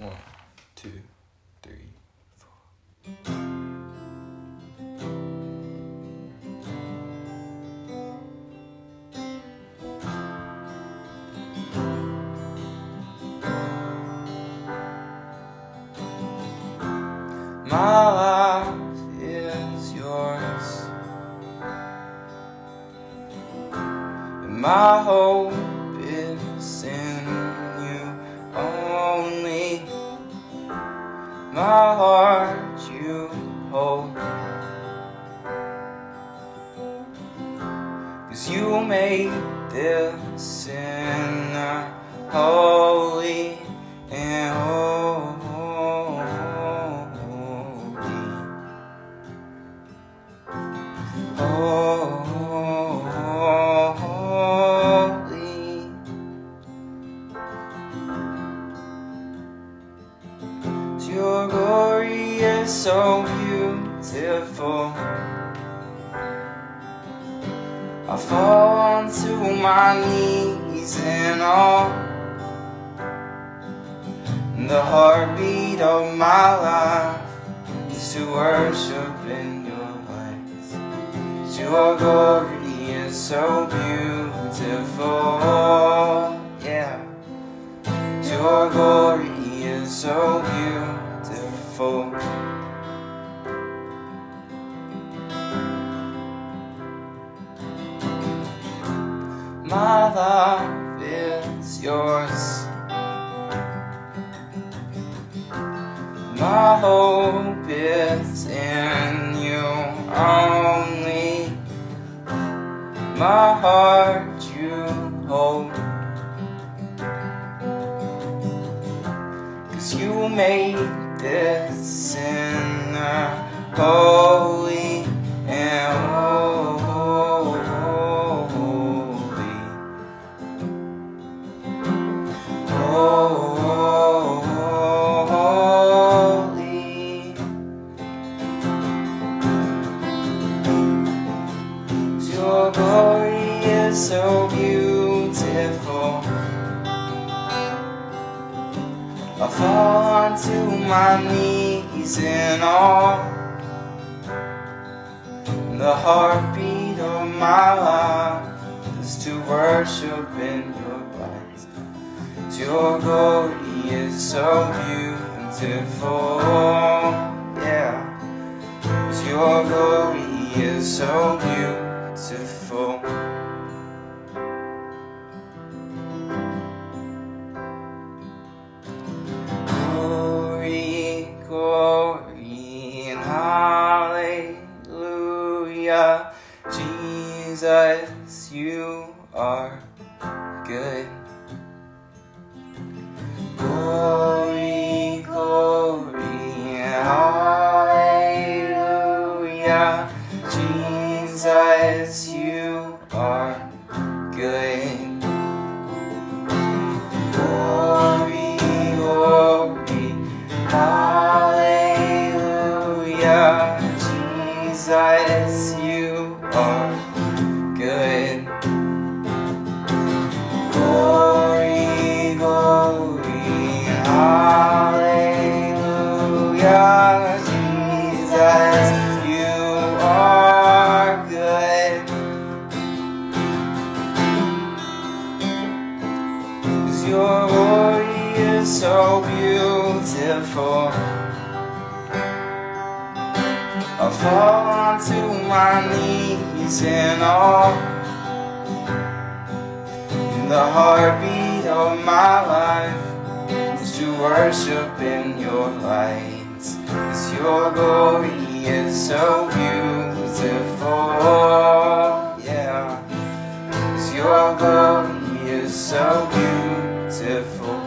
1, 2, 3, 4. My life is yours, and my hope is in you only. My heart you hold, 'cause you made this sinner holy and holy. Your glory is so beautiful. I fall onto my knees in awe. The heartbeat of my life is to worship in your light. Your glory is so beautiful. Yeah. Your glory is so beautiful. My life is yours. My hope is in you only. My heart you hold, 'cause you made this sinner holy and holy. Holy. Your glory is so beautiful. I fall onto my knees in awe. The heartbeat of my life is to worship in your light. Your glory is so beautiful. Yeah. Your glory is so beautiful. Glory, glory, and hallelujah. Jesus, you are good. Glory, glory, and hallelujah. Jesus, you are good. Glory, glory, hallelujah. Jesus, you are good. Glory, glory, hallelujah. Jesus, you are good. 'Cause your glory is so beautiful. I fall onto my knees in awe. The heartbeat of my life is to worship in your light. 'Cause your glory is so beautiful. Yeah. 'Cause your glory is so beautiful.